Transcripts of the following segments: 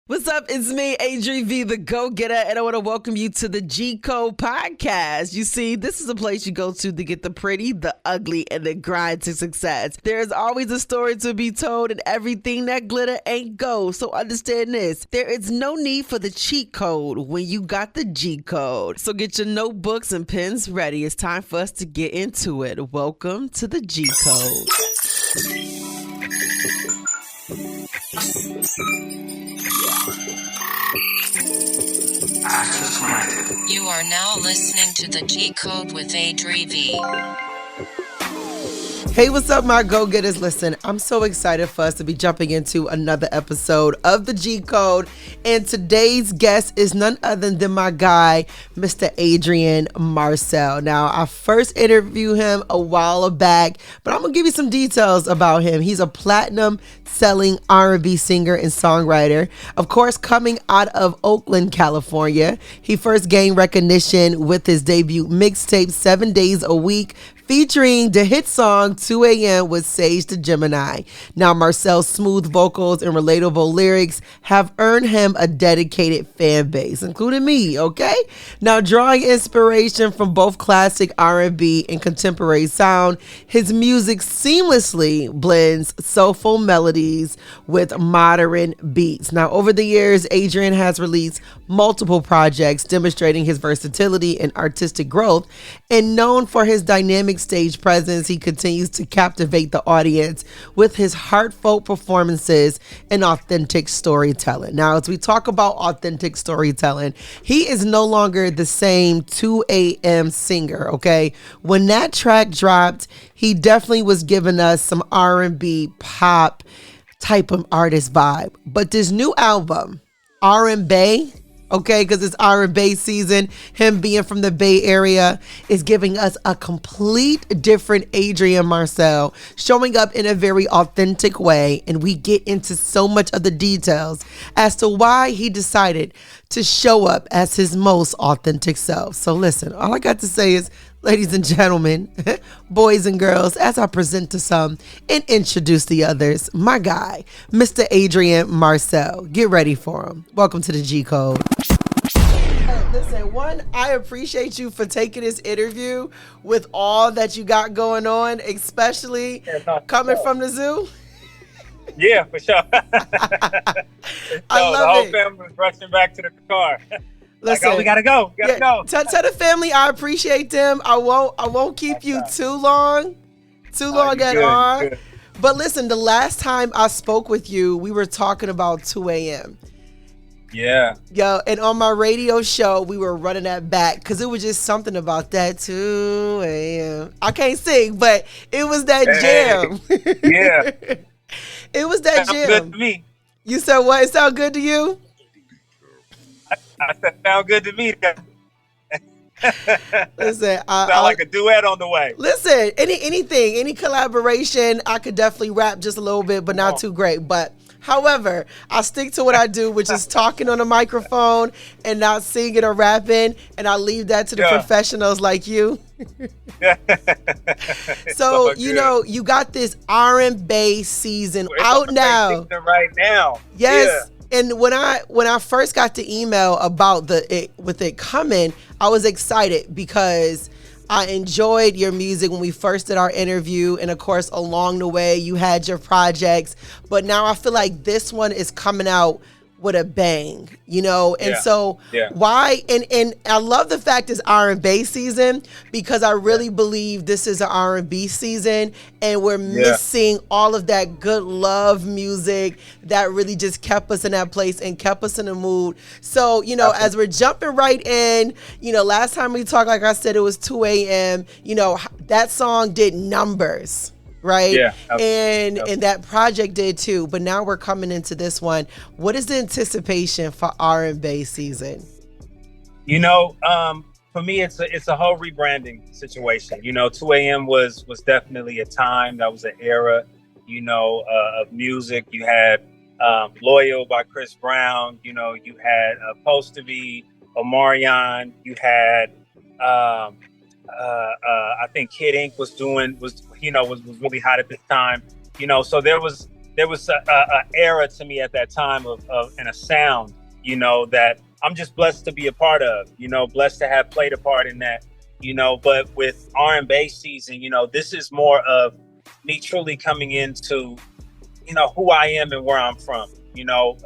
What's up? It's me, ADRI.V The Go Getta, and I want to welcome you to the G Code podcast. You see, this is a place you go to get the pretty, the ugly, and the grind to success. There's always a story to be told, and everything that glitter ain't gold. So understand this: there is no need for the cheat code when you got the G Code. So get your notebooks and pens ready. It's time for us to get into it. Welcome to the G Code. You are now listening to the G Code with ADRI.V. Hey, what's up, my go-getters? Listen, I'm so excited for us to be jumping into another episode of the G Code, and today's guest is none other than my guy, Mr. Adrian Marcel. Now, I first interviewed him a while back, but I'm gonna give you some details about him. He's a platinum-selling R&B singer and songwriter, of course, coming out of Oakland, California. He first gained recognition with his debut mixtape, 7 Days a Week, featuring the hit song 2 a.m. with Sage the Gemini. Now, Marcel's smooth vocals and relatable lyrics have earned him a dedicated fan base, including me, okay? Now, drawing inspiration from both classic R&B and contemporary sound, his music seamlessly blends soulful melodies with modern beats. Now, over the years, Adrian has released multiple projects demonstrating his versatility and artistic growth, and known for his dynamic stage presence, he continues to captivate the audience with his heartfelt performances and authentic storytelling. Now, as we talk about authentic storytelling, he is no longer the same 2 a.m. singer, okay? When that track dropped, he definitely was giving us some R&B pop type of artist vibe. But this new album, R&B, okay, because it's R&B season, him being from the Bay Area, is giving us a complete different Adrian Marcel, showing up in a very authentic way, and we get into so much of the details as to why he decided to show up as his most authentic self. So listen, all I got to say is, ladies and gentlemen, boys and girls, as I present to some and introduce the others, my guy, Mr. Adrian Marcel. Get ready for him. Welcome to the G Code. Listen, one, I appreciate you for taking this interview with all that you got going on, especially coming from the zoo. Yeah, for sure. I love the whole it. family was rushing back to the car. Listen, like, oh, we gotta go. Go. Tell the family I appreciate them. I won't keep you too long at all. Good. But listen, the last time I spoke with you, we were talking about 2 a.m. Yeah. Yo, and on my radio show, we were running that back because it was just something about that 2 a.m. I can't sing, but it was that jam. Yeah. It was that Sounds jam. good to me. You said what? It sound good to you? I said, sound good to me. Listen, Sound like a duet on the way. Listen, any collaboration, I could definitely rap just a little bit, but not too great. But however, I stick to what I do, which is talking on a microphone and not singing or rapping, and I leave that to the professionals like you. So, you know, you got this R&B season out now. Right now. Yes. Yeah. And when I first got the email about with it coming, I was excited because I enjoyed your music when we first did our interview, and of course along the way you had your projects, but now I feel like this one is coming out with a bang, you know? And why, and I love the fact it's R&B season, because I really believe this is an R&B season, and we're missing all of that good love music that really just kept us in that place and kept us in the mood. So, you know, as we're jumping right in, you know, last time we talked, like I said, it was 2 a.m., you know, that song did numbers. Right. Yeah. And that project did too. But now we're coming into this one. What is the anticipation for R&B season? You know, for me, it's a whole rebranding situation. You know, 2 a.m. was definitely a time, that was an era, you know, of music. You had Loyal by Chris Brown. You know, you had Supposed to Be, Omarion. You had I think Kid Ink was really hot at this time. You know, so there was there was a era to me at that time of and a sound, you know, that I'm just blessed to be a part of, you know, blessed to have played a part in that, you know. But with R&B season, you know, this is more of me truly coming into, you know, who I am and where I'm from, you know,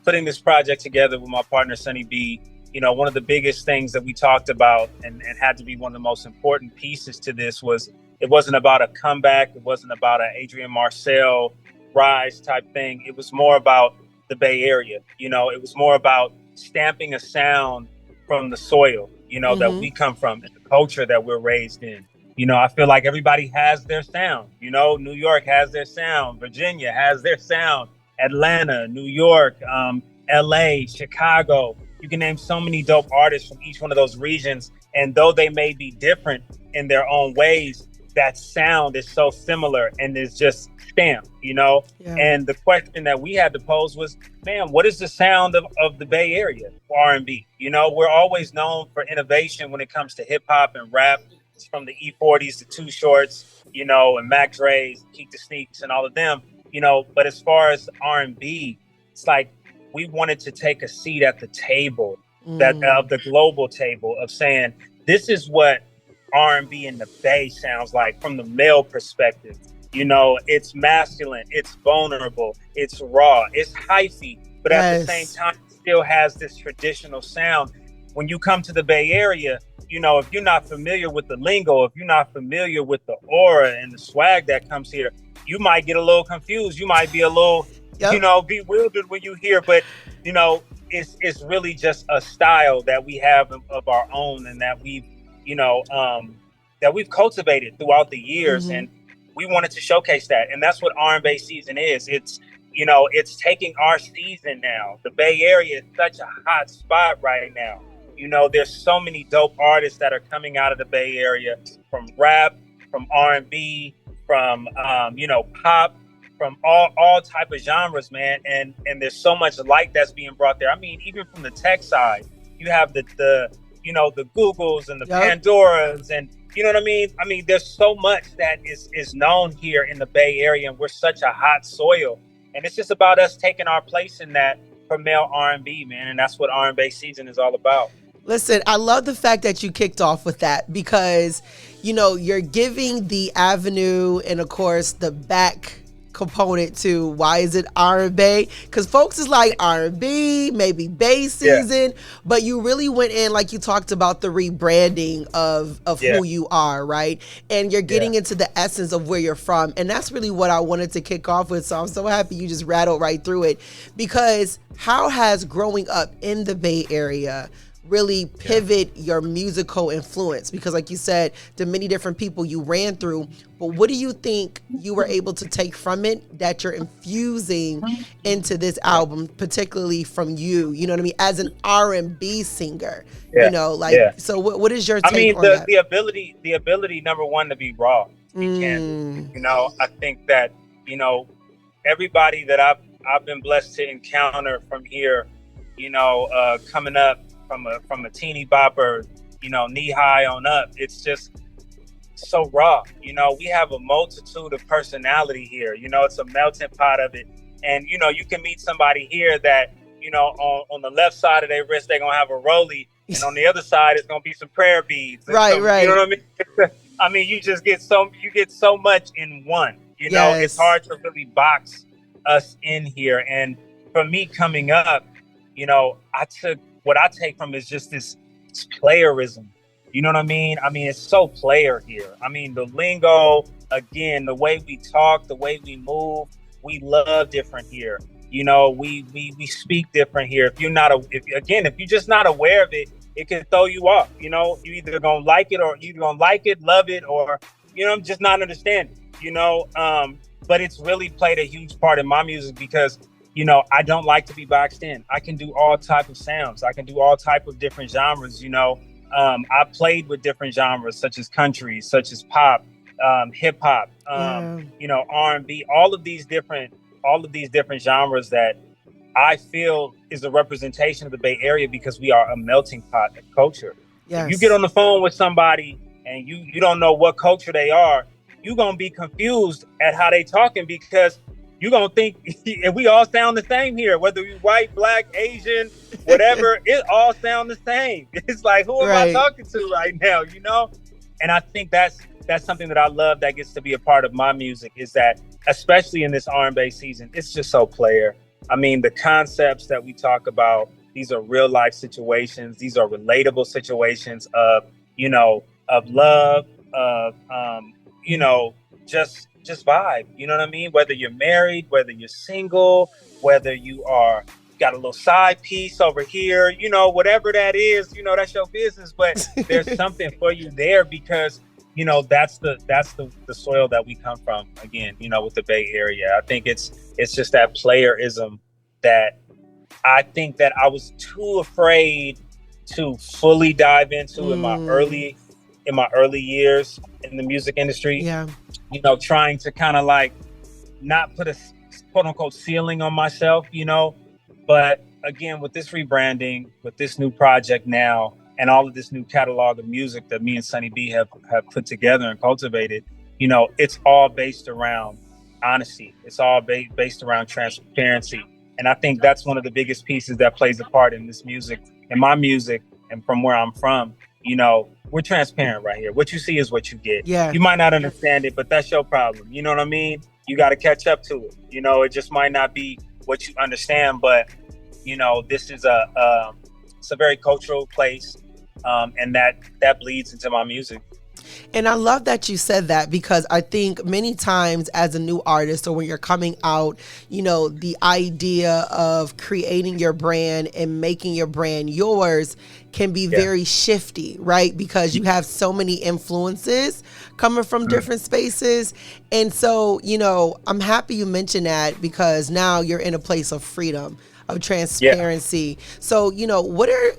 putting this project together with my partner, Sonny B. You know, one of the biggest things that we talked about and had to be one of the most important pieces to this was it wasn't about a comeback. It wasn't about an Adrian Marcel rise type thing. It was more about the Bay Area. You know, it was more about stamping a sound from the soil, you know, that we come from, and the culture that we're raised in. You know, I feel like everybody has their sound. You know, New York has their sound. Virginia has their sound. Atlanta, New York, LA, Chicago. You can name so many dope artists from each one of those regions. And though they may be different in their own ways, that sound is so similar and is just stamped, you know? Yeah. And the question that we had to pose was, man, what is the sound of the Bay Area for R&B? You know, we're always known for innovation when it comes to hip hop and rap. It's from the E40s to Too Shorts, you know, and Mac Dre's, Keek the Sneaks and all of them, you know. But as far as R&B, it's like, we wanted to take a seat at the table, that of the global table, of saying, this is what R&B in the Bay sounds like from the male perspective. You know, it's masculine, it's vulnerable, it's raw, it's hyphy, but at the same time, it still has this traditional sound. When you come to the Bay Area, you know, if you're not familiar with the lingo, if you're not familiar with the aura and the swag that comes here, you might get a little confused. You might be a little, you know, bewildered when you hear, but, you know, it's really just a style that we have of our own, and that we've, you know, that we've cultivated throughout the years. And we wanted to showcase that. And that's what R&B season is. It's, you know, it's taking our season now. The Bay Area is such a hot spot right now. You know, there's so many dope artists that are coming out of the Bay Area, from rap, from R&B, from, you know, pop, from all type of genres, man. And there's so much light that's being brought there. I mean, even from the tech side, you have the you know, the Googles and the Pandoras, and you know what I mean? I mean, there's so much that is known here in the Bay Area, and we're such a hot soil. And it's just about us taking our place in that for male R&B, man. And that's what R&B season is all about. Listen, I love the fact that you kicked off with that, because, you know, you're giving the avenue and, of course, the back component to why is it R&B, because folks is like R&B, maybe Bay season, but you really went in, like you talked about, the rebranding of who you are, right? And you're getting into the essence of where you're from, and that's really what I wanted to kick off with. So I'm so happy you just rattled right through it, because how has growing up in the Bay Area really pivot your musical influence? Because like you said, the many different people you ran through, but what do you think you were able to take from it that you're infusing into this album, particularly from you know what I mean, as an R&B singer? You know, like, so what is your take on that? The ability, number one, to be raw, to be candid. You know, I think that, you know, everybody that I've been blessed to encounter from here, you know, coming up from a teeny bopper, you know, knee high on up, it's just so raw. You know, we have a multitude of personality here. You know, it's a melting pot of it. And, you know, you can meet somebody here that, you know, on the left side of their wrist, they're going to have a rollie. And on the other side, it's going to be some prayer beads. Right. You know what I mean? I mean, you get so much in one. You know, it's hard to really box us in here. And for me coming up, you know, what I take from is just this playerism. You know what I mean? I mean, it's so player here. I mean, the lingo, again, the way we talk, the way we move, we love different here. You know, we speak different here. If you're just not aware of it, it can throw you off. You know, you either gonna like it, or you gonna like it, love it, or, you know, just not understand it, you know? But it's really played a huge part in my music, because, you know, I don't like to be boxed in. I can do all type of sounds. I can do all type of different genres. You know, I played with different genres, such as country, such as pop, hip hop, you know, R&B, all of these different genres that I feel is a representation of the Bay Area, because we are a melting pot of culture. If you get on the phone with somebody and you don't know what culture they are, you're going to be confused at how they talking, because you're gonna think and we all sound the same here, whether you white, black, Asian, whatever, it all sound the same. It's like, who am I Right. talking to right now, you know? And I think that's something that I love that gets to be a part of my music, is that, especially in this R&B season, it's just so player. I mean, the concepts that we talk about, these are real life situations. These are relatable situations of, you know, of love, of, you know, just vibe. You know what I mean? Whether you're married, whether you're single, whether you are got a little side piece over here, you know, whatever that is, you know, that's your business. But there's something for you there, because, you know, that's the soil that we come from. Again, you know, with the Bay Area, I think it's just that playerism that I think that I was too afraid to fully dive into in my early years in the music industry. Yeah. You know, trying to kind of like not put a quote unquote ceiling on myself, you know. But again, with this rebranding, with this new project now, and all of this new catalog of music that me and Sunny B have put together and cultivated, you know, it's all based around honesty. It's all based around transparency. And I think that's one of the biggest pieces that plays a part in this music, in my music, and from where I'm from. You know, we're transparent right here. What you see is what you get. Yeah. You might not understand it, but that's your problem. You know what I mean? You got to catch up to it. You know, it just might not be what you understand, but, you know, this is it's a very cultural place. And that bleeds into my music. And I love that you said that, because I think many times as a new artist, or when you're coming out, you know, the idea of creating your brand and making your brand yours can be very shifty, right? Because you have so many influences coming from different spaces. And so, you know, I'm happy you mentioned that, because now you're in a place of freedom, of transparency. So, you know,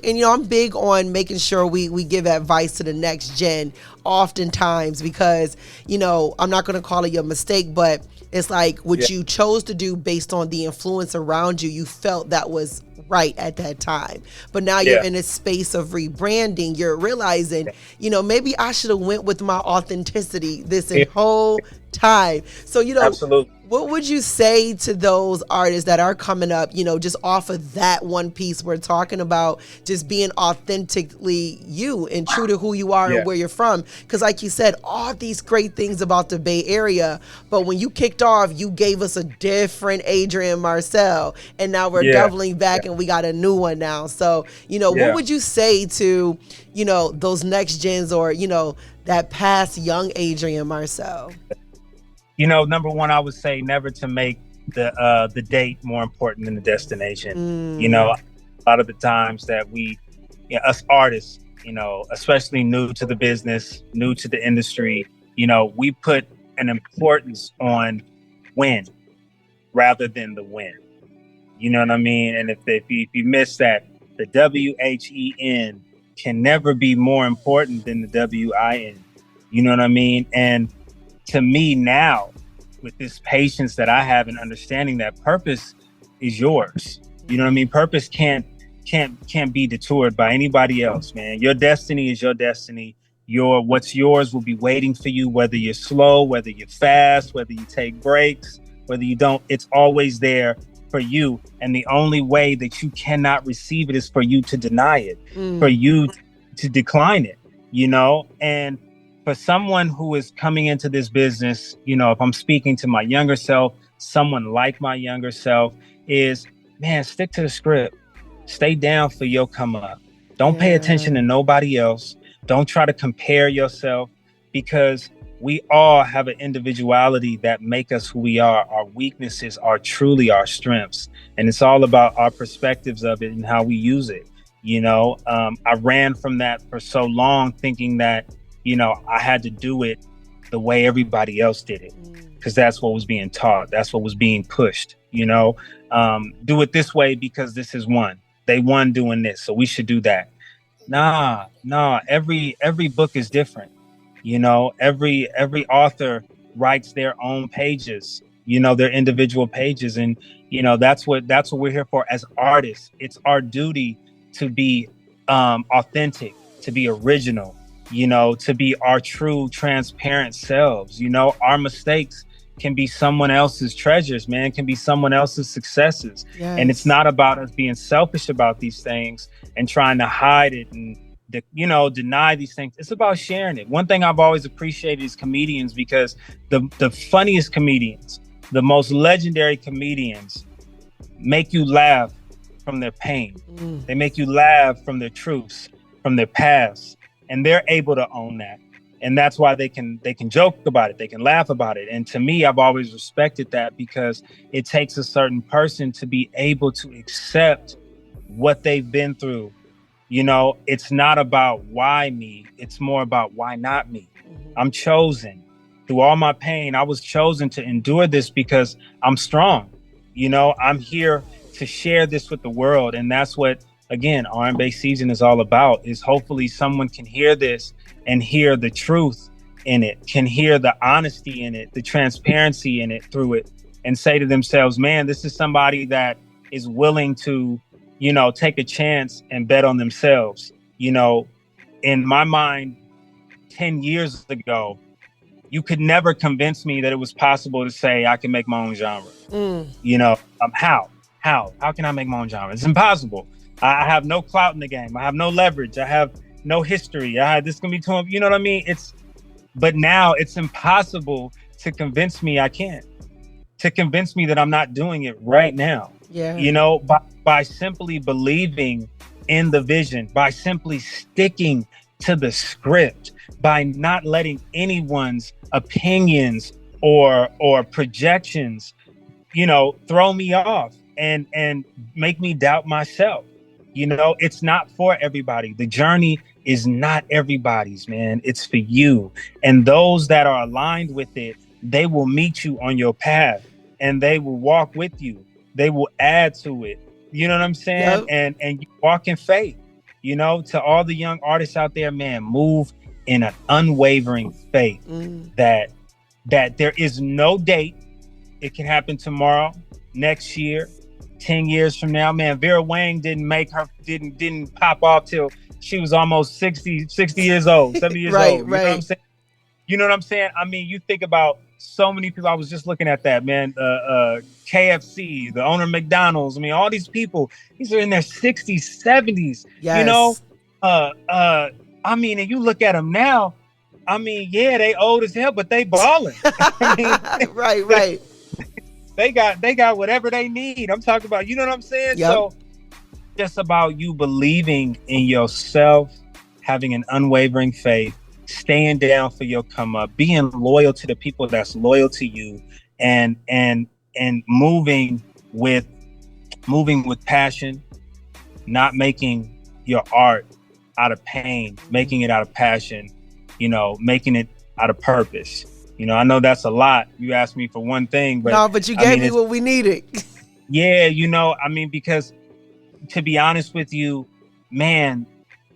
and you know, I'm big on making sure we give advice to the next gen oftentimes, because, you know, I'm not going to call it your mistake, but it's like what you chose to do based on the influence around you. You felt that was right at that time, but now you're in a space of rebranding. You're realizing, you know, maybe I should have went with my authenticity this whole time. So, you know, absolutely. What would you say to those artists that are coming up, you know, just off of that one piece we're talking about, just being authentically you and true to who you are and where you're from? Because like you said, all these great things about the Bay Area, but when you kicked off, you gave us a different Adrian Marcel, and now we're doubling back and we got a new one now. So, you know, what would you say to, you know, those next gens, or, you know, that past young Adrian Marcel? You know, number one, I would say never to make the date more important than the destination. You know, a lot of the times that us artists, you know, especially new to the business, new to the industry, you know, we put an importance on when rather than the when. You know what I mean? And if you miss that, the WHEN can never be more important than the WIN. You know what I mean? And to me now, with this patience that I have and understanding that purpose is yours. You know what I mean? Purpose can't be detoured by anybody else, man. Your destiny is your destiny. What's yours will be waiting for you, whether you're slow, whether you're fast, whether you take breaks, whether you don't, it's always there for you. And the only way that you cannot receive it is for you to deny it, for you to decline it, you know? And for someone who is coming into this business, you know, if I'm speaking to my younger self, someone like my younger self, is, man, stick to the script. Stay down for your come up. Don't pay attention to nobody else. Don't try to compare yourself, because we all have an individuality that make us who we are. Our weaknesses are truly our strengths. And it's all about our perspectives of it and how we use it. You know, I ran from that for so long, thinking that, you know, I had to do it the way everybody else did it, because that's what was being taught. That's what was being pushed, you know, do it this way because this is one. They won doing this, so we should do that. Nah. Every book is different. You know, every author writes their own pages, you know, their individual pages. And, you know, that's what we're here for as artists. It's our duty to be authentic, to be original, you know, to be our true, transparent selves. You know, our mistakes can be someone else's treasures, man, can be someone else's successes. Yes. And it's not about us being selfish about these things and trying to hide it and, deny these things. It's about sharing it. One thing I've always appreciated is comedians, because the funniest comedians, the most legendary comedians make you laugh from their pain. They make you laugh from their truths, from their past, and they're able to own that. And that's why they can joke about it. They can laugh about it. And to me, I've always respected that, because it takes a certain person to be able to accept what they've been through. It's not about why me. It's more about why not me. I'm chosen. Through all my pain, I was chosen to endure this because I'm strong. I'm here to share this with the world. And that's what, again, R&B season is all about, is hopefully someone can hear this and hear the truth in it, can hear the honesty in it, the transparency in it through it, and say to themselves, man, this is somebody that is willing to, take a chance and bet on themselves. In my mind, 10 years ago, you could never convince me that it was possible to say I can make my own genre. How can I make my own genre? It's impossible. I have no clout in the game. I have no leverage. I have no history. This can be too, you know what I mean? But now it's impossible to convince me I can't, to convince me that I'm not doing it right now. Yeah. By simply believing in the vision, by simply sticking to the script, by not letting anyone's opinions or projections, throw me off and make me doubt myself. It's not for everybody. The journey is not everybody's, man. It's for you. And those that are aligned with it, they will meet you on your path and they will walk with you. They will add to it. You know what I'm saying? Yep. And you walk in faith. To all the young artists out there, man, move in an unwavering faith that there is no date. It can happen tomorrow, next year, 10 years from now. Man, Vera Wang didn't pop off till she was almost 60 years old, 70 years old. You know what I'm saying? You know what I'm saying? I mean, you think about so many people. I was just looking at that, man. KFC, the owner of McDonald's. I mean, all these people, these are in their 60s, 70s. Yes. I mean, and you look at them now, I mean, yeah, they old as hell, but they balling. Right. They got whatever they need. I'm talking about, you know what I'm saying? Yep. So just about you believing in yourself, having an unwavering faith, staying down for your come up, being loyal to the people that's loyal to you, and moving with passion, not making your art out of pain, making it out of passion, making it out of purpose. I know that's a lot. You asked me for one thing, but no, but you gave me what we needed. Yeah, because to be honest with you, man,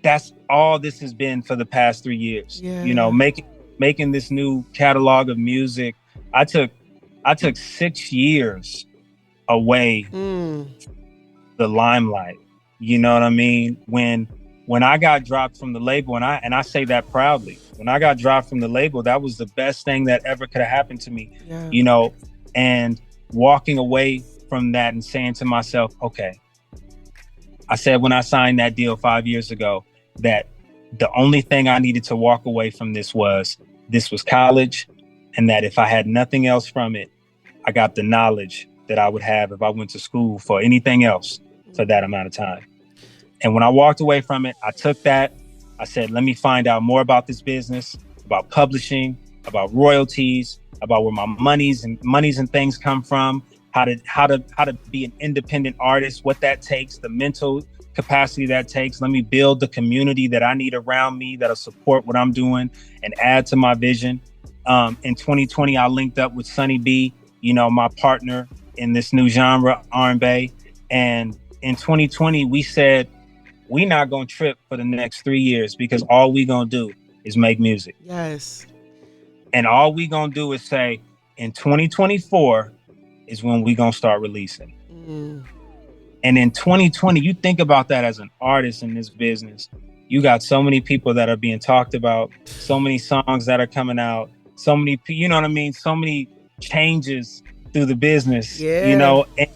that's all this has been for the past 3 years. Yeah. Making this new catalog of music. I took 6 years away the limelight. You know what I mean? When I got dropped from the label, and I say that proudly, when I got dropped from the label, that was the best thing that ever could have happened to me. Yeah. And walking away from that and saying to myself, okay, I said when I signed that deal 5 years ago, that the only thing I needed to walk away from this was college, and that if I had nothing else from it, I got the knowledge that I would have if I went to school for anything else for that amount of time. And when I walked away from it, I took that. I said, let me find out more about this business, about publishing, about royalties, about where my monies and things come from, how to be an independent artist, what that takes, the mental capacity that takes. Let me build the community that I need around me that'll support what I'm doing and add to my vision. In 2020, I linked up with Sonny B, my partner in this new genre, R&B. And in 2020, we said, we not gonna trip for the next 3 years, because all we gonna do is make music. Yes. And all we gonna do is say, in 2024 is when we gonna start releasing. And in 2020, you think about that as an artist in this business. You got so many people that are being talked about, so many songs that are coming out, so many, you know what I mean? So many changes through the business, Yeah. you know. And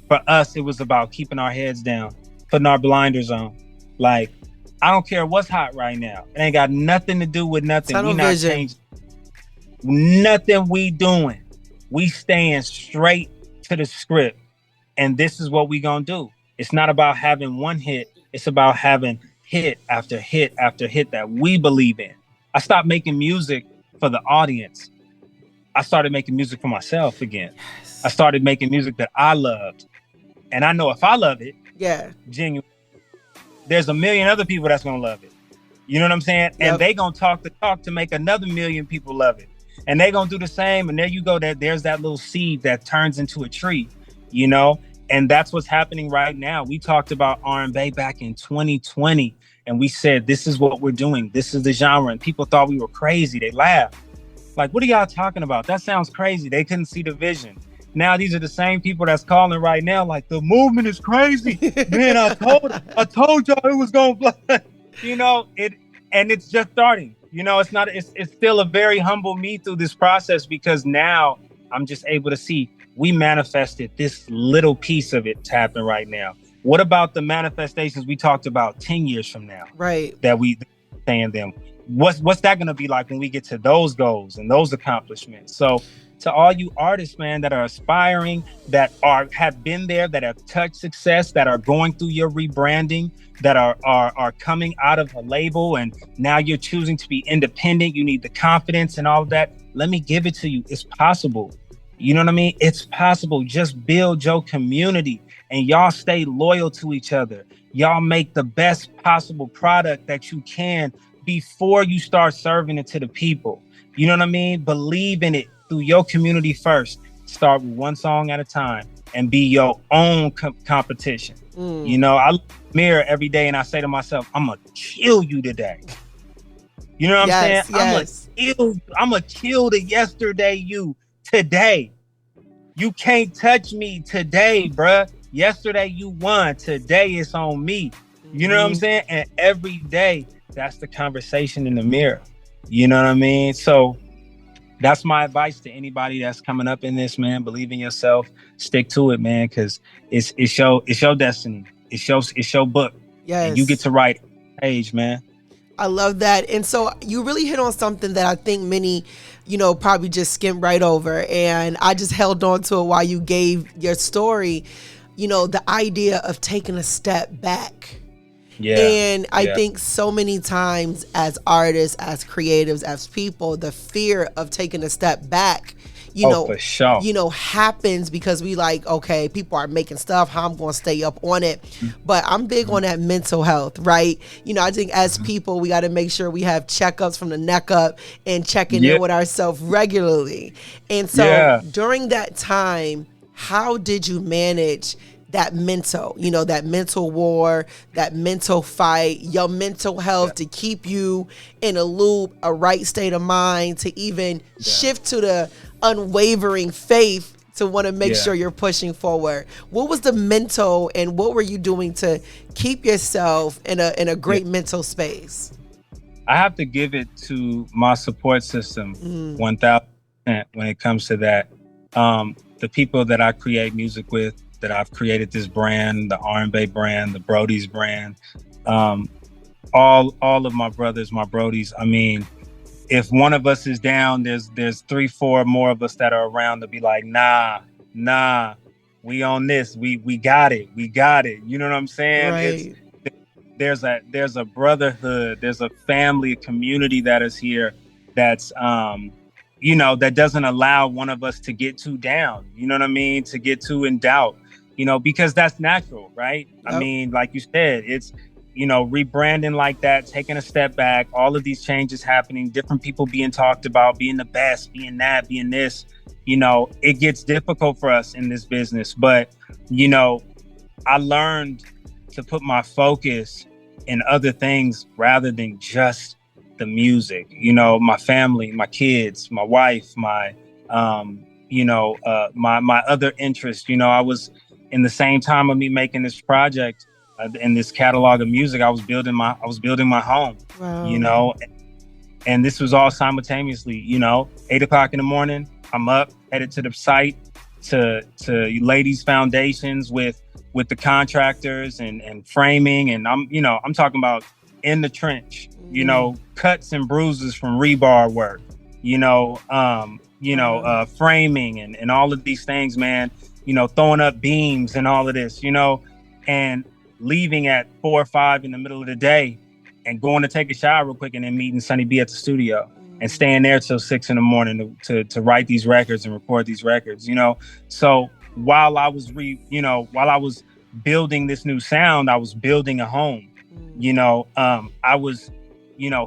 for us, it was about keeping our heads down, putting our blinders on. Like, I don't care what's hot right now. It ain't got nothing to do with nothing. Tunnel We not vision. changing nothing we doing. We staying straight to the script. And this is what we gonna do. It's not about having one hit. It's about having hit after hit after hit that we believe in. I stopped making music for the audience. I started making music for myself again. Yes. I started making music that I loved. And I know if I love it, Yeah. genuine, there's a million other people that's gonna love it. You know what I'm saying? Yep. And they gonna talk the talk to make another million people love it. And they gonna do the same. And there you go. There's that little seed that turns into a tree, you know? And that's what's happening right now. We talked about R&B back in 2020. And we said, this is what we're doing. This is the genre. And people thought we were crazy. They laughed. Like, what are y'all talking about? That sounds crazy. They couldn't see the vision. Now these are the same people that's calling right now, like, the movement is crazy. Man, I told y'all it was gonna blow. You know, and it's just starting. You know, it's still a very humble me through this process, because now I'm just able to see we manifested this little piece of it to happen right now. What about the manifestations we talked about 10 years from now? Right. That we saying them. What's that gonna be like when we get to those goals and those accomplishments? So to all you artists, man, that are aspiring, that have been there, that have touched success, that are going through your rebranding, that are coming out of a label and now you're choosing to be independent, you need the confidence and all of that. Let me give it to you. It's possible. You know what I mean? It's possible. Just build your community and y'all stay loyal to each other. Y'all make the best possible product that you can before you start serving it to the people. You know what I mean? Believe in it through your community first. Start with one song at a time and be your own competition. You know, I look in the mirror every day and I say to myself, I'm gonna kill you today. You know what I'm saying? Yes. I'm gonna kill the yesterday you today. You can't touch me today, bruh. Yesterday you won. Today it's on me. You know what I'm saying? And every day, that's the conversation in the mirror. You know what I mean? So that's my advice to anybody that's coming up in this, man. Believe in yourself. Stick to it, man, because it's your destiny. It's your book. Yes. And you get to write page, man. I love that. And so you really hit on something that I think many, you know, probably just skimmed right over. And I just held on to it while you gave your story, you know, the idea of taking a step back. Yeah. And I think so many times as artists, as creatives, as people, the fear of taking a step back, you know, for sure. you know, happens because we like, okay, people are making stuff, how I'm going to stay up on it. But I'm big on that mental health, right? You know, I think as people, we got to make sure we have checkups from the neck up and checking in with ourselves regularly. And so during that time, how did you manage that mental, you know, that mental war, that mental fight, your mental health to keep you in a loop, a right state of mind, to even shift to the unwavering faith to want to make sure you're pushing forward? What was the mental and what were you doing to keep yourself in a great mental space? I have to give it to my support system 1000% when it comes to that. The people that I create music with, that I've created this brand, the R&B brand, the Brody's brand, all of my brothers, my Brodies. I mean, if one of us is down, there's 3-4 more of us that are around to be like, nah, we on this, we got it. You know what I'm saying? Right. There's a brotherhood, there's a family, a community that is here that's you know, that doesn't allow one of us to get too down, you know what I mean? To get too in doubt, you know, because that's natural, right? Yep. I mean, like you said, it's, you know, rebranding like that, taking a step back, all of these changes happening, different people being talked about, being the best, being that, being this, you know, it gets difficult for us in this business. But, you know, I learned to put my focus in other things rather than just the music, you know, my family, my kids, my wife, my, you know, my other interests. You know, I was in the same time of me making this project in this catalog of music, I was building my home, you know, and this was all simultaneously, you know, 8 o'clock in the morning, I'm up, headed to the site to lay these foundations with the contractors and framing. And I'm talking about in the trench, cuts and bruises from rebar work, framing and all of these things, man, throwing up beams and all of this, and leaving at 4 or 5 in the middle of the day and going to take a shower real quick and then meeting Sonny B at the studio and staying there till 6 in the morning to write these records and record these records, So while I was building this new sound, I was building a home, I was,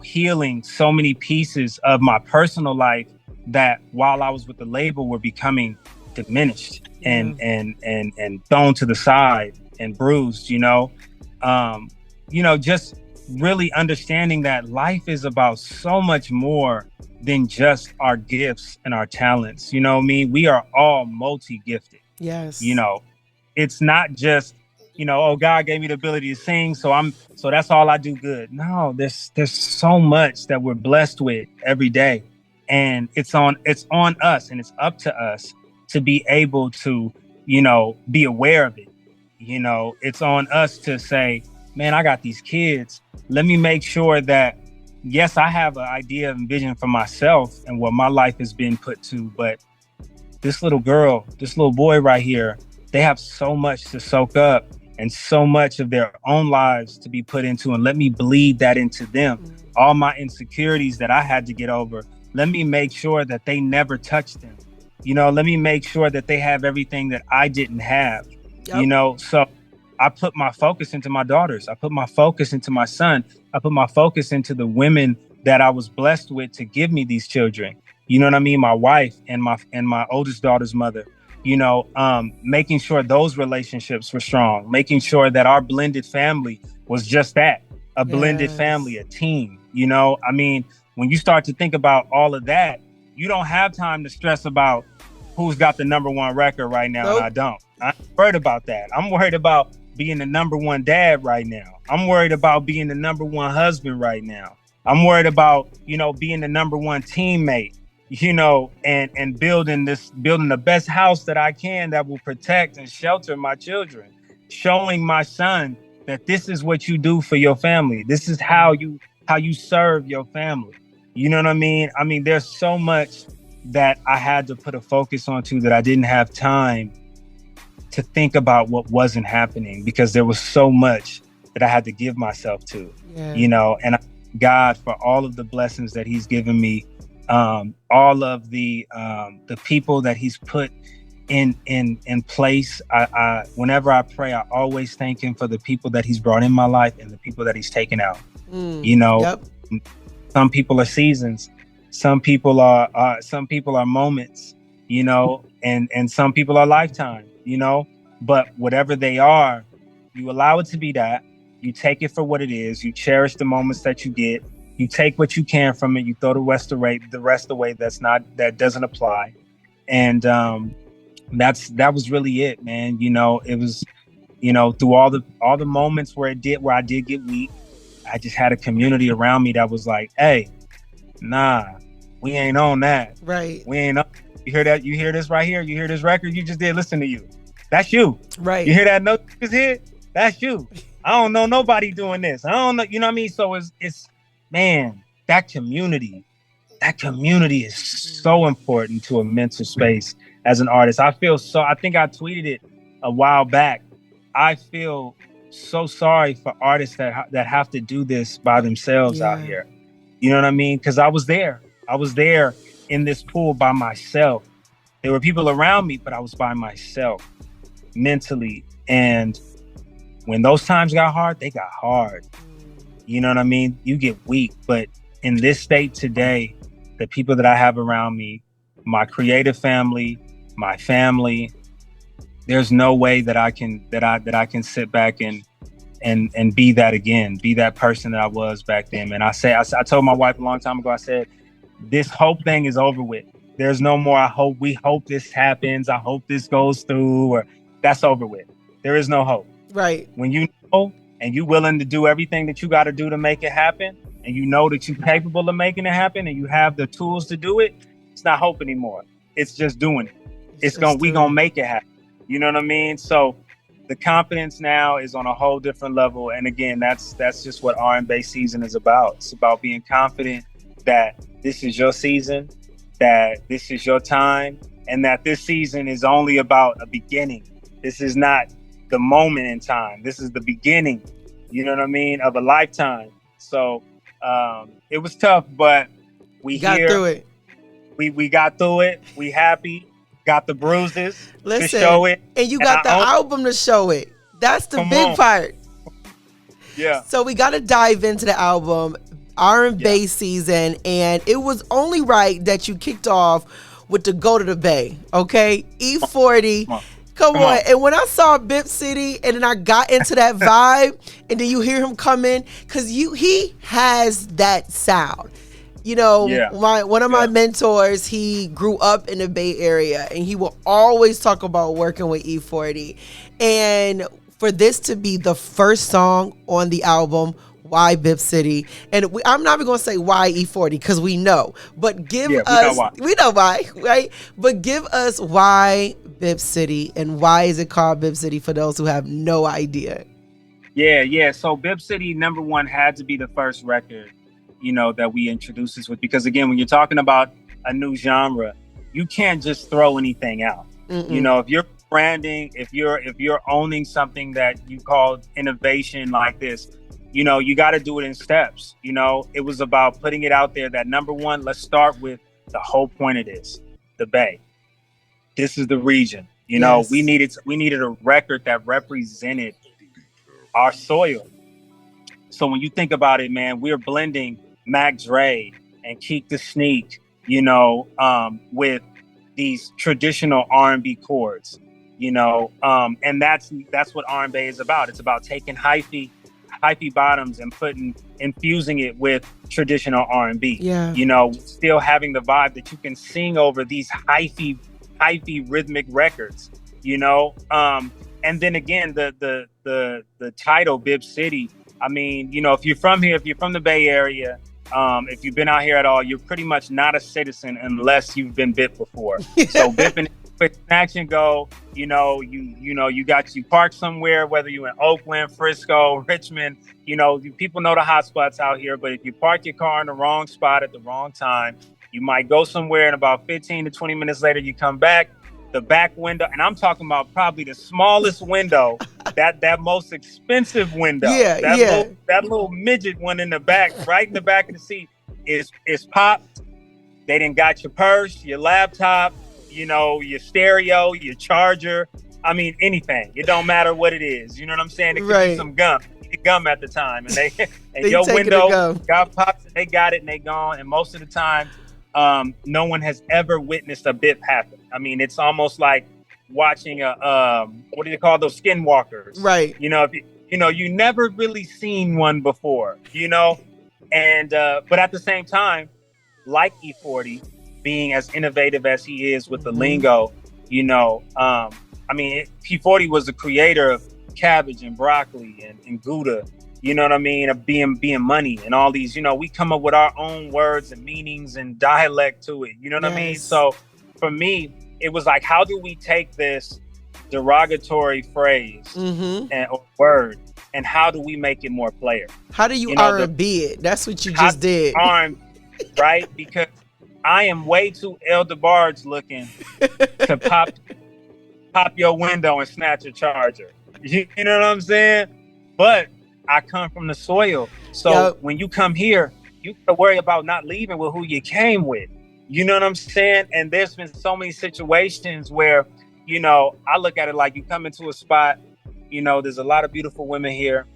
healing so many pieces of my personal life that while I was with the label were becoming diminished and thrown to the side and bruised, just really understanding that life is about so much more than just our gifts and our talents. We are all multi-gifted. Yes. It's not just, oh, God gave me the ability to sing, so that's all I do good. No, there's so much that we're blessed with every day. And it's on us, and it's up to us to be able to, be aware of it. It's on us to say, man, I got these kids. Let me make sure that, yes, I have an idea and vision for myself and what my life has been put to, but this little girl, this little boy right here, they have so much to soak up and so much of their own lives to be put into, and let me bleed that into them. All my insecurities that I had to get over, let me make sure that they never touch them. Let me make sure that they have everything that I didn't have. Yep. So I put my focus into my daughters. I put my focus into my son. I put my focus into the women that I was blessed with to give me these children. You know what I mean? My wife and my oldest daughter's mother, making sure those relationships were strong, making sure that our blended family was just that, a blended family, a team. When you start to think about all of that, you don't have time to stress about who's got the number one record right now. Nope. And I don't. I'm worried about that. I'm worried about being the number one dad right now. I'm worried about being the number one husband right now. I'm worried about, being the number one teammate, and building the best house that I can that will protect and shelter my children, showing my son that this is what you do for your family. This is how you serve your family. You know what I mean? There's so much that I had to put a focus onto that I didn't have time to think about what wasn't happening, because there was so much that I had to give myself to, and I thank God for all of the blessings that he's given me, all of the people that he's put in place. I whenever I pray, I always thank him for the people that he's brought in my life and the people that he's taken out. Yep. Some people are seasons, some people are moments, and some people are lifetime. But whatever they are, you allow it to be that. You take it for what it is. You cherish the moments that you get. You take what you can from it. You throw the rest away. That doesn't apply. And that was really it, man. It was, through all the moments where I did get weak, I just had a community around me that was like, hey, nah, we ain't on that. Right. We ain't on. You hear that? You hear this right here? You hear this record you just did? Listen to you. That's you. Right. You hear that note you just hit? That's you. I don't know nobody doing this. I don't know. You know what I mean? So it's man, that community is so important to a mental space as an artist. I think I tweeted it a while back. I feel so sorry for artists that have to do this by themselves out here. You know what I mean? Because I was there in this pool by myself. There were people around me, but I was by myself mentally. And when those times got hard, they got hard. You know what I mean? You get weak. But in this state today, the people that I have around me, my creative family, my family, there's no way that I can sit back and be that again, be that person that I was back then. And I told my wife a long time ago, I said, this hope thing is over with. There's no more, we hope this happens. I hope this goes through, or that's over with. There is no hope. Right. When you know and you're willing to do everything that you got to do to make it happen, and you know that you're capable of making it happen and you have the tools to do it, it's not hope anymore. It's just doing it. We gonna make it happen. You know what I mean? So the confidence now is on a whole different level. And again, that's just what R&B season is about. It's about being confident that this is your season, that this is your time, and that this season is only about a beginning. This is not the moment in time. This is the beginning, you know what I mean, of a lifetime. So it was tough, but we got through it. We got through it. We happy. Got the bruises to show it. And you got the album to show it. That's the big part. Yeah. So we got to dive into the album, R&B season, and it was only right that you kicked off with the Go to the Bay, okay? E40. Come on. And when I saw Bip City and then I got into that vibe and then you hear him come in, because he has that sound. You know, one of my mentors, he grew up in the Bay Area and he will always talk about working with E40. And for this to be the first song on the album, why Bip City? And I'm not even going to say why E40 because we know. But give us, we know why, right? But give us why Bip City and why is it called Bip City for those who have no idea. Yeah. So Bip City, number one, had to be the first record, you know, that we introduced this with. Because again, when you're talking about a new genre, you can't just throw anything out. You know, if you're branding, if you're owning something that you call innovation like this, you know, you got to do it in steps. You know, it was about putting it out there that number one, let's start with the whole point of this, the Bay. This is the region. You know, we needed a record that represented our soil. So when you think about it, man, we're blending Mac Dre and Keek the Sneak, you know, with these traditional R&B chords, you know, and that's what R&B is about. It's about taking hyphy bottoms and infusing it with traditional R&B. Yeah. You know, still having the vibe that you can sing over these hyphy rhythmic records, you know. And then again, the title Bip City. I mean, you know, if you're from here, if you're from the Bay Area, if you've been out here at all, you're pretty much not a citizen unless you've been bit before. So bipping quick snatch and go, you know, you park somewhere, whether you're in Oakland, Frisco, Richmond, you know, people know the hot spots out here, but if you park your car in the wrong spot at the wrong time, you might go somewhere and about 15 to 20 minutes later, you come back, the back window, and I'm talking about probably the smallest window, that most expensive window, that little midget one in the back, right in the back of the seat is popped. They done got your purse, your laptop, you know, your stereo, your charger. I mean, anything. It don't matter what it is. You know what I'm saying? It could be some gum. Gum at the time, and they your window got popped. And they got it, and they gone. And most of the time, no one has ever witnessed a bip happen. I mean, it's almost like watching a what do you call those skinwalkers? Right. You know, you never really seen one before. You know, and but at the same time, like E40, being as innovative as he is with the lingo, you know, I mean, E40 was the creator of cabbage and broccoli and Gouda, you know what I mean, of being money and all these, you know, we come up with our own words and meanings and dialect to it, you know what I mean? So for me, it was like, how do we take this derogatory phrase or word and how do we make it more player? How do you R&B it? That's what you just did. Right? Because I am way too El DeBarge looking to pop your window and snatch a charger. You know what I'm saying? But I come from the soil. So when you come here, you gotta worry about not leaving with who you came with. You know what I'm saying? And there's been so many situations where, you know, I look at it like you come into a spot, you know, there's a lot of beautiful women here.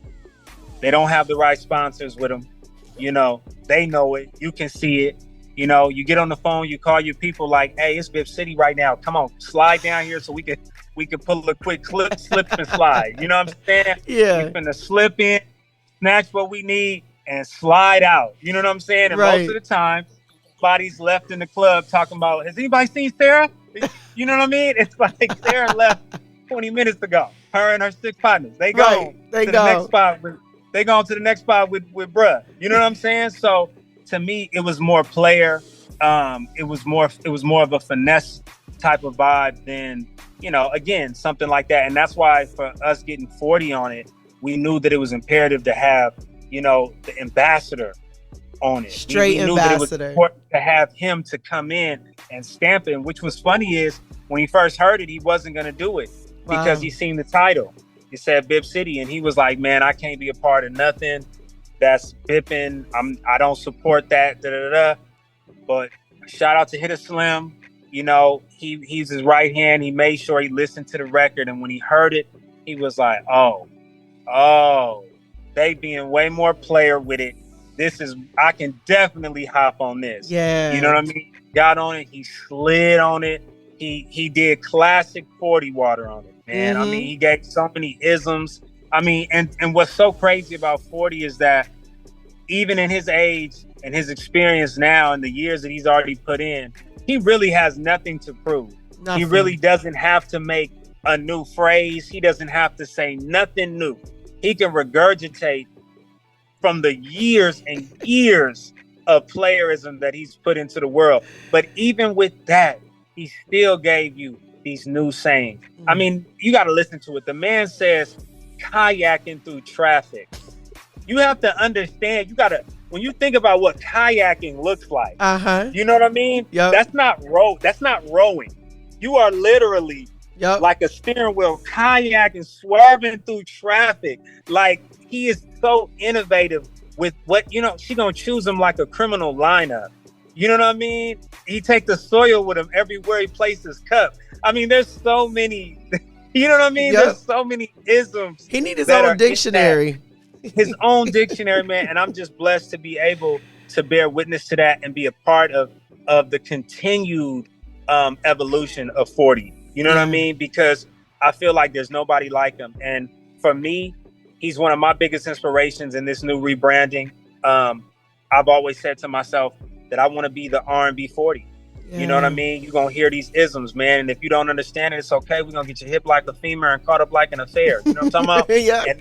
They don't have the right sponsors with them. You know, they know it. You can see it. You know, you get on the phone, you call your people like, hey, it's Bip City right now. Come on, slide down here so we can pull a quick slip and slide. You know what I'm saying? Yeah. We're finna slip in, snatch what we need, and slide out. You know what I'm saying? And most of the time, bodies left in the club talking about, has anybody seen Sarah? You know what I mean? It's like Sarah left 20 minutes ago. Her and her 6 partners. They go to the next spot. They go to the next spot with bruh. You know what I'm saying? So to me, it was more player. it was more of a finesse type of vibe than, again, something like that. And that's why for us getting 40 on it, we knew that it was imperative to have, the ambassador on it. Straight we knew ambassador. That it was important to have him to come in and stamp it. And which was funny is when he first heard it, he wasn't going to do it because he seen the title. It said Bip City, and he was like, "Man, I can't be a part of nothing that's bipping. I don't support that." But shout out to Hitter Slim. He's his right hand. He made sure he listened to the record, and when he heard it, he was like, "Oh, they being way more player with it. I can definitely hop on this." Yeah, you know what I mean. Got on it. He slid on it. He did classic 40 water on it. Man, I mean, he gave so many isms. I mean, and what's so crazy about 40 is that even in his age and his experience now and the years that he's already put in, he really has nothing to prove. Nothing. He really doesn't have to make a new phrase. He doesn't have to say nothing new. He can regurgitate from the years and years of playerism that he's put into the world. But even with that, he still gave you these new sayings. I mean, you got to listen to it. The man says kayaking through traffic. You have to understand, when you think about what kayaking looks like, you know what I mean? Yep. That's not rowing. You are literally like a steering wheel, kayaking, swerving through traffic. Like, he is so innovative with what, she gonna choose him like a criminal lineup. You know what I mean? He take the soil with him everywhere he places his cup. I mean, there's so many, you know what I mean? Yep. There's so many isms. He need his own dictionary. His own dictionary, man. And I'm just blessed to be able to bear witness to that and be a part of the continued evolution of 40. You know what I mean? Because I feel like there's nobody like him. And for me, he's one of my biggest inspirations in this new rebranding. I've always said to myself that I want to be the R&B 40. Yeah. You know what I mean? You're going to hear these isms, man. And if you don't understand it, it's okay. We're going to get you hip like a femur and caught up like an affair. You know what I'm talking about? Yeah. And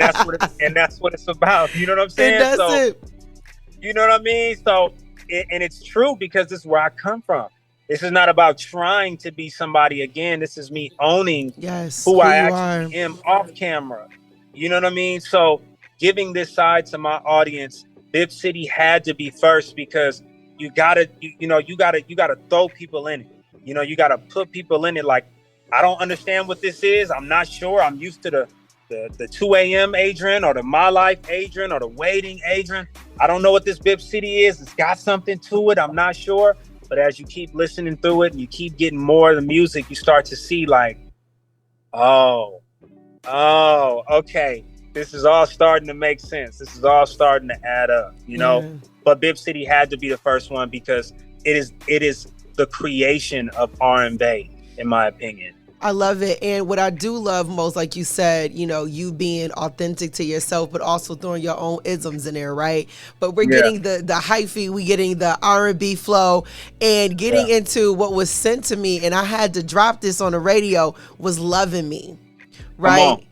that's what it's about. You know what I'm saying? And that's it. You know what I mean? So, and it's true because this is where I come from. This is not about trying to be somebody again. This is me owning who I actually am off camera. You know what I mean? So giving this side to my audience, Bip City had to be first because you gotta throw people in it. You gotta put people in it. Like, I don't understand what this is. I'm not sure. I'm used to the 2 a.m. Adrian or the My Life Adrian or the Waiting Adrian. I don't know what this Bip City is. It's got something to it. I'm not sure. But as you keep listening through it and you keep getting more of the music, you start to see like, oh, okay. This is all starting to make sense. This is all starting to add up, know? But Bip City had to be the first one because it is the creation of R&B, in my opinion. I love it. And what I do love most, like you said, you being authentic to yourself, but also throwing your own isms in there, right? But we're getting the hyphy, we getting the R&B flow, and getting into what was sent to me, and I had to drop this on the radio, was Loving Me, right?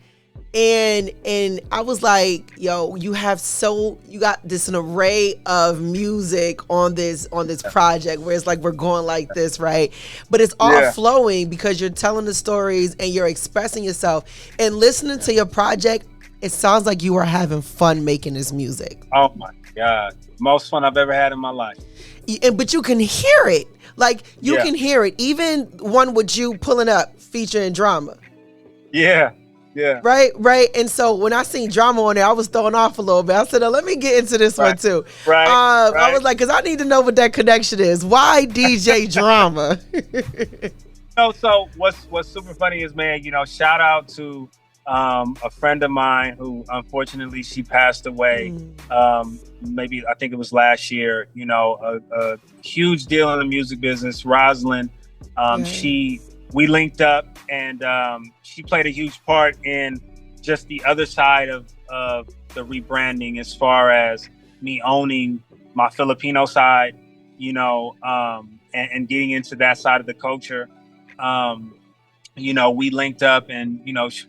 And I was like, yo, you got this an array of music on this project where it's like we're going like this, right? But it's all flowing because you're telling the stories and you're expressing yourself. And listening to your project, it sounds like you are having fun making this music. Oh my God. Most fun I've ever had in my life. But you can hear it. Like, you can hear it. Even one with you pulling up featuring Drama. Yeah. Yeah. Right. And so when I seen Drama on there, I was throwing off a little bit. I said, let me get into this one too. Right. I was like, because I need to know what that connection is. Why DJ Drama? So what's super funny is, man, shout out to a friend of mine who unfortunately she passed away. Maybe I think it was last year. A huge deal in the music business, Rosalind. We linked up, and she played a huge part in just the other side of the rebranding, as far as me owning my Filipino side, and getting into that side of the culture. We linked up, and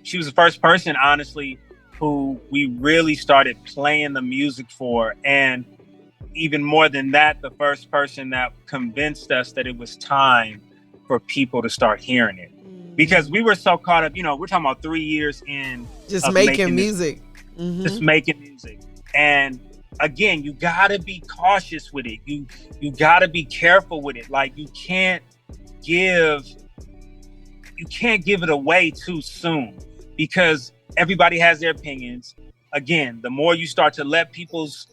she was the first person, honestly, who we really started playing the music for. And even more than that, the first person that convinced us that it was time for people to start hearing it. Because we were so caught up, we're talking about 3 years in just making music. Just making music. And again, you gotta be cautious with it. You gotta be careful with it. Like you can't give it away too soon, because everybody has their opinions. Again, the more you start to let people's,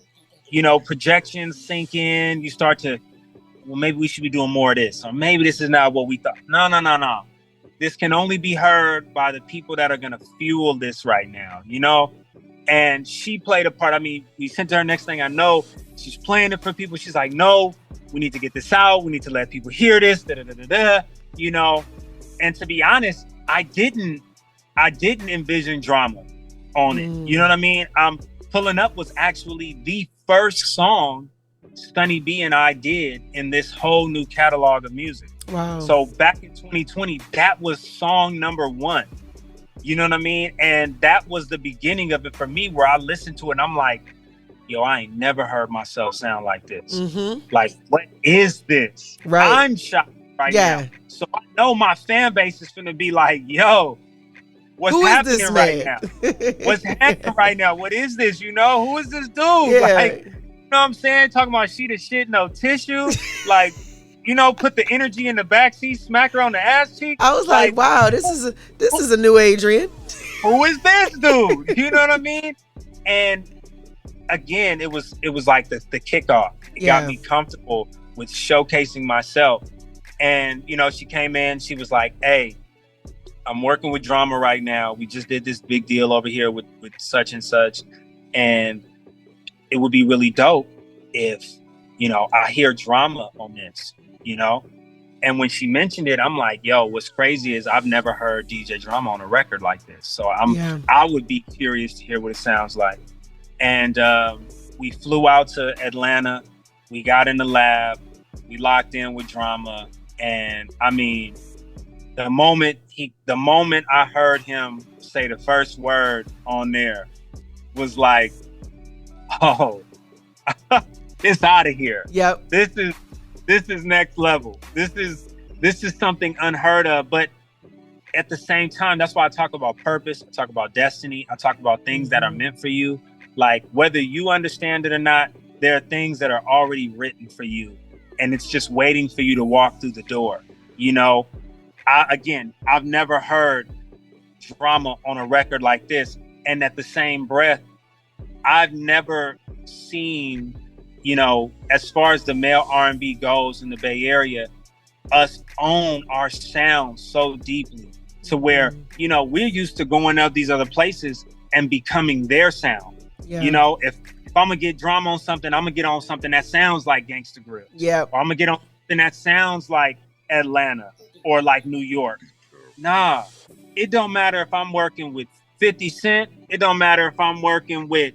projections sink in, you start to, well, maybe we should be doing more of this, or maybe this is not what we thought. No. This can only be heard by the people that are going to fuel this right now, And she played a part. I mean, we sent her, next thing I know, she's playing it for people. She's like, no, we need to get this out. We need to let people hear this, And to be honest, I didn't envision drama on it. You know what I mean? Pulling Up was actually the first song Stunny B and I did in this whole new catalog of music. Wow. So back in 2020, that was song number 1. You know what I mean? And that was the beginning of it for me, where I listened to it and I'm like, yo, I ain't never heard myself sound like this. Like, what is this? Right. I'm shocked right now. So I know my fan base is gonna be like, yo, what's happening right now? What's happening right now? What is this? Who is this dude? Yeah. Like, you know what I'm saying? Talking about sheet of shit, no tissue. Like, put the energy in the backseat, smack her on the ass cheek. I was like, wow, this is a new Adrian. Who is this dude? You know what I mean? And again, it was like the kickoff. It got me comfortable with showcasing myself. And, she came in, she was like, hey, I'm working with Drama right now. We just did this big deal over here with such and such. And it would be really dope if, I hear Drama on this, And when she mentioned it, I'm like, yo, what's crazy is I've never heard DJ Drama on a record like this. So I would be curious to hear what it sounds like. And we flew out to Atlanta. We got in the lab. We locked in with Drama. And I mean, the moment I heard him say the first word on there was like, oh, it's out of here. Yep. This is next level. This is something unheard of. But at the same time, that's why I talk about purpose. I talk about destiny. I talk about things that are meant for you. Like, whether you understand it or not, there are things that are already written for you. And it's just waiting for you to walk through the door. I've never heard Drama on a record like this. And at the same breath, I've never seen, as far as the male R&B goes in the Bay Area, us own our sound so deeply to where, we're used to going out these other places and becoming their sound. Yeah. If I'm gonna get Drama on something, I'm gonna get on something that sounds like Gangsta Grill. Yeah. Or I'm gonna get on something that sounds like Atlanta or like New York. Nah, it don't matter if I'm working with 50 Cent. It don't matter if I'm working with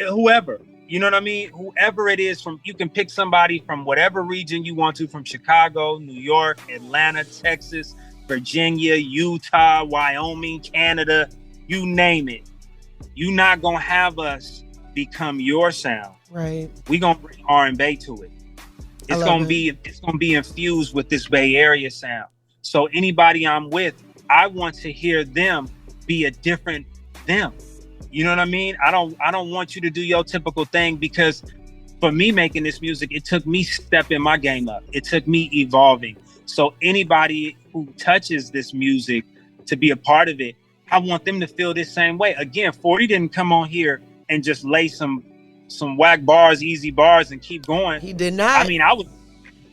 whoever. You know what I mean? Whoever it is, you can pick somebody from whatever region you want to, from Chicago, New York, Atlanta, Texas, Virginia, Utah, Wyoming, Canada, you name it. You're not gonna have us become your sound. Right. We're gonna bring R&B to it. It's gonna be infused with this Bay Area sound. So anybody I'm with, I want to hear them be a different them. You know what I mean? I don't want you to do your typical thing, because for me making this music, it took me stepping my game up. It took me evolving. So anybody who touches this music to be a part of it, I want them to feel this same way. Again, 40 didn't come on here and just lay some whack bars, easy bars, and keep going. He did not. I mean,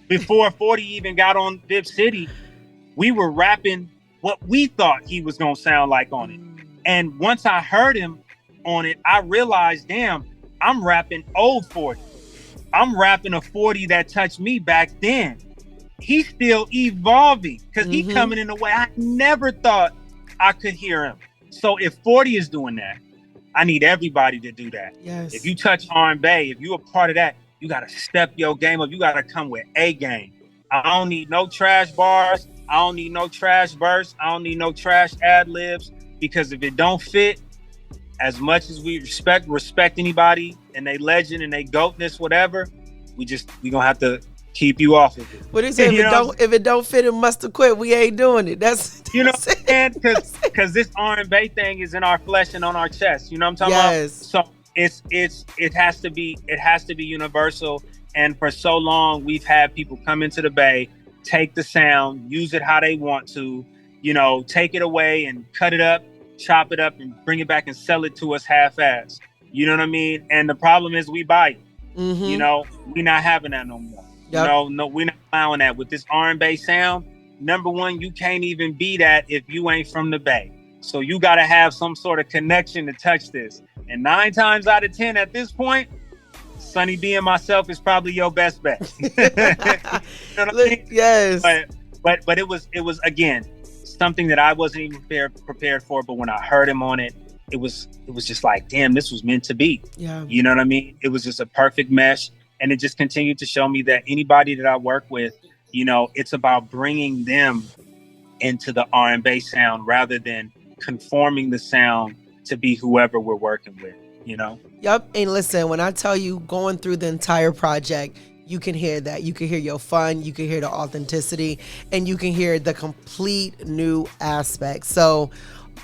before 40 even got on Vip City, we were rapping what we thought he was gonna sound like on it. And once I heard him on it, I realized, damn, I'm rapping old 40. I'm rapping a 40 that touched me back then. He's still evolving, because he's coming in a way I never thought I could hear him. So if 40 is doing that, I need everybody to do that. Yes. If you touch R&B, if you're a part of that, you got to step your game up. You got to come with a game. I don't need no trash bars. I don't need no trash verse. I don't need no trash ad libs, because if it don't fit, as much as we respect anybody and they legend and they goatness, whatever, we gonna have to keep you off of it. What do you say? If it don't fit, it must have quit. We ain't doing it. That's you know, and because this R&B thing is in our flesh and on our chest. You know what I'm talking about? So it has to be universal. And for so long, we've had people come into the Bay, take the sound, use it how they want to, you know, take it away and cut it up, chop it up, and bring it back and sell it to us half-assed. You know what I mean? And the problem is we buy it. Mm-hmm. You know, we're not having that no more. Yep. No, we're not allowing that. With this R&B sound, number one, you can't even be that if you ain't from the Bay. So you got to have some sort of connection to touch this. And 9 times out of 10 at this point, Sonny B and myself is probably your best bet. You know what I mean? Yes. But it was again something that I wasn't even prepared for. But when I heard him on it, it was just like, damn, this was meant to be. Yeah. You know what I mean? It was just a perfect mesh, and it just continued to show me that anybody that I work with, you know, it's about bringing them into the R&B sound rather than conforming the sound to be whoever we're working with. You know? Yep. And listen, when I tell you going through the entire project, you can hear that. You can hear your fun, you can hear the authenticity, and you can hear the complete new aspect. So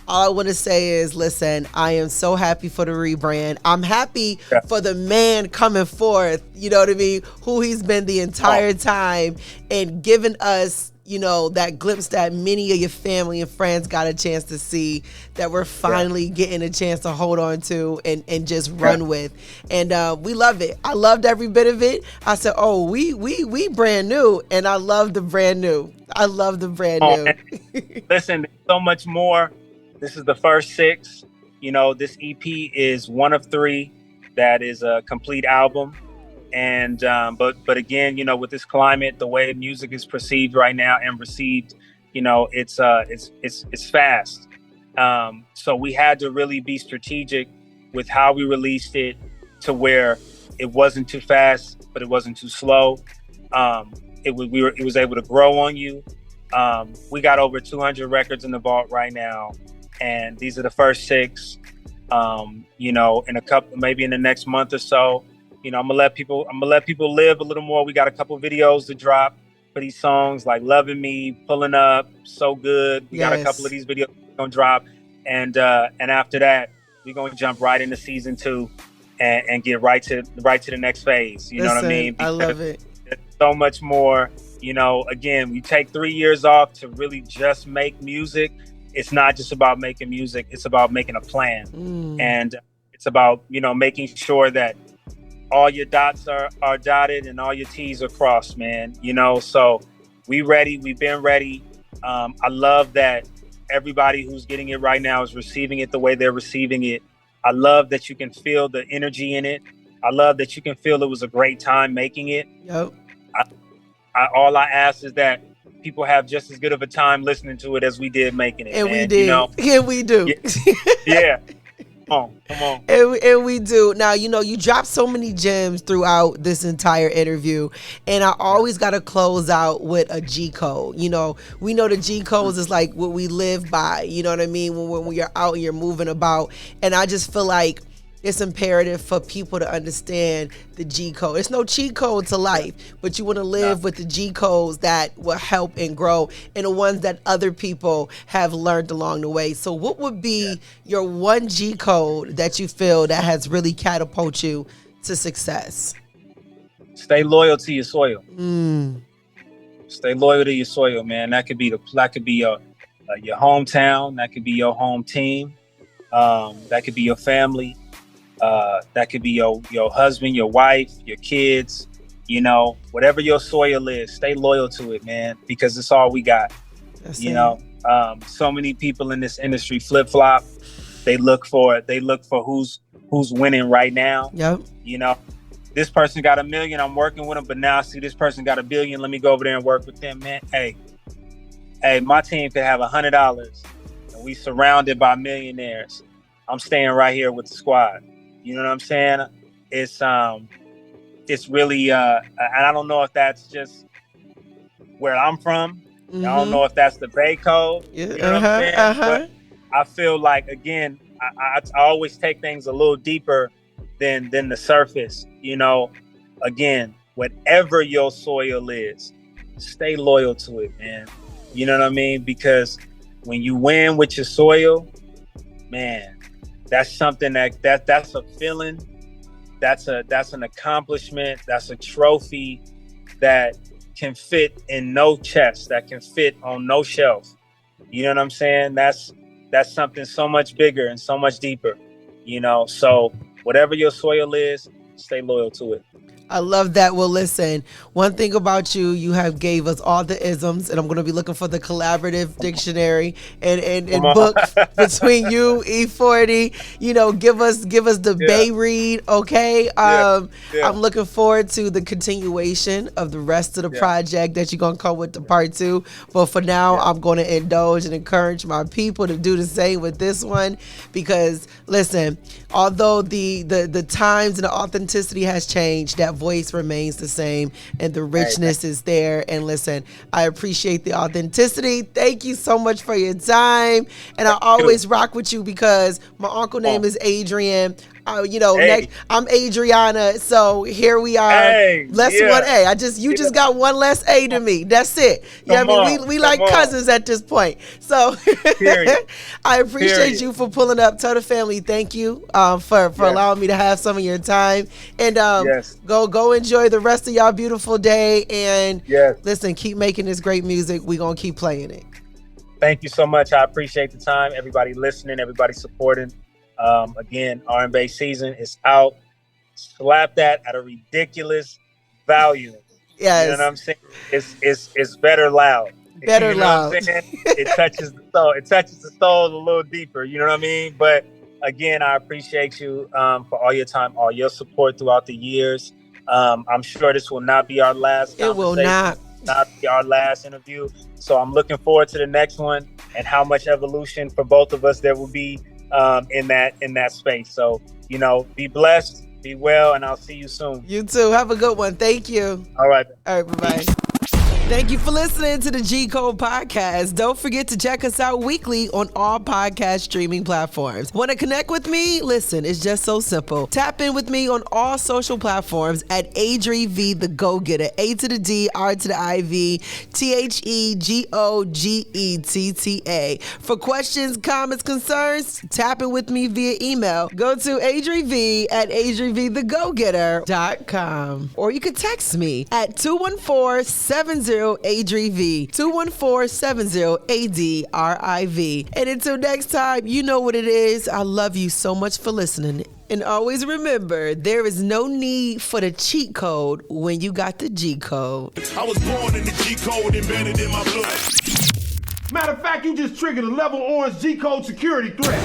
all I want to say is, listen, I am so happy for the rebrand. I'm happy for the man coming forth, you know what I mean, who he's been the entire time and giving us, you know, that glimpse that many of your family and friends got a chance to see, that we're finally getting a chance to hold on to and just run with. And we love it. I loved every bit of it. I said, oh, we brand new. And I love the brand new. I love the brand new. Listen, there's so much more. This is the first 6. You know, this EP is one of 3 that is a complete album. And but again, you know, with this climate, the way music is perceived right now and received, you know, it's fast. So we had to really be strategic with how we released it, to where it wasn't too fast, but it wasn't too slow. It was able to grow on you. We got over 200 records in the vault right now, and these are the first 6. You know, in a couple, maybe in the next month or so. You know, I'm gonna let people live a little more. We got a couple videos to drop for these songs, like "Loving Me," "Pulling Up," "So Good." We got a couple of these videos gonna drop, and after that, we're gonna jump right into season 2 and get right to the next phase. You know what I mean? Because I love it. There's so much more. You know, again, we take 3 years off to really just make music. It's not just about making music; it's about making a plan, and it's about, you know, making sure that all your dots are dotted and all your T's are crossed, man. You know, so we've been ready. I love that everybody who's getting it right now is receiving it the way they're receiving it. I love that you can feel the energy in it. I love that you can feel it was a great time making it. Yep. All I ask is that people have just as good of a time listening to it as we did making it. And man. we did. You know? Yeah, we do. Yeah. Come on. And we do. Now, you know, you dropped so many gems throughout this entire interview, and I always got to close out with a G code. You know, we know the G codes is like what we live by, you know what I mean, when you're out and you're moving about. And I just feel like it's imperative for people to understand the G code. It's no cheat code to life, but you want to live with the G codes that will help and grow, and the ones that other people have learned along the way. So what would be your one G code that you feel that has really catapulted you to success? Stay loyal to your soil. Stay loyal to your soil, man. That could be your hometown. That could be your home team. That could be your family. That could be your husband, your wife, your kids, you know, whatever your soil is, stay loyal to it, man, because it's all we got. You know, so many people in this industry flip-flop. They look for who's winning right now. Yep. You know, this person got $1 million, I'm working with them, but now I see this person got $1 billion. Let me go over there and work with them, man. Hey, my team could have $100 and we surrounded by millionaires. I'm staying right here with the squad. You know what I'm saying? It's really, and I don't know if that's just where I'm from. I don't know if that's the Bay Code. You know what I'm saying? But I feel like, again, I always take things a little deeper than the surface. You know, again, whatever your soil is, stay loyal to it, man. You know what I mean? Because when you win with your soil, man, that's something that's a feeling. That's an accomplishment. That's a trophy that can fit in no chest, that can fit on no shelf. You know what I'm saying? That's something so much bigger and so much deeper, you know? So whatever your soil is, stay loyal to it. I love that. Well, listen, one thing about you, you have gave us all the isms, and I'm going to be looking for the collaborative dictionary and book between you, E40. You know, give us the Bay read, okay? I'm looking forward to the continuation of the rest of the project that you're going to come with the part 2. But for now, I'm going to indulge and encourage my people to do the same with this one, because listen, although the times and the authenticity has changed, that voice remains the same and the richness is there. And listen, I appreciate the authenticity. Thank you so much for your time. And I always rock with you because my uncle name is Adrian. Next, I'm Adriana. So here we are. Less one A. You just got one less A to me. That's it. I mean? We like cousins at this point. So I appreciate you for pulling up. Tell the family thank you for allowing me to have some of your time. And go enjoy the rest of y'all beautiful day. And listen, keep making this great music. We're going to keep playing it. Thank you so much. I appreciate the time. Everybody listening, everybody supporting. Again, R&B season is out. Slap that at a ridiculous value. Yes. You know what I'm saying? It's better loud. Better loud. What I'm it touches the soul. It touches the soul a little deeper. You know what I mean? But again, I appreciate you for all your time, all your support throughout the years. I'm sure this will not be our last conversation. It will not be our last interview. So I'm looking forward to the next one and how much evolution for both of us there will be in that space. So, be blessed, be well, and I'll see you soon. You too. Have a good one. Thank you. All right. Bye-bye. Thank you for listening to the G Code Podcast. Don't forget to check us out weekly on all podcast streaming platforms. Want to connect with me? Listen, it's just so simple. Tap in with me on all social platforms at ADRI.V The Go Getta. A to the D, R to the I-V, TheGoGetta. For questions, comments, concerns, tap in with me via email. Go to ADRI.V at ADRI.VTheGoGetter.com. Or you can text me at 214-70 ADRI.V 214-70 ADRI.V. And until next time, you know what it is. I love you so much for listening. And always remember, there is no need for the cheat code when you got the G code. I was born in the G code embedded in my blood. Matter of fact, you just triggered a level orange G code security threat.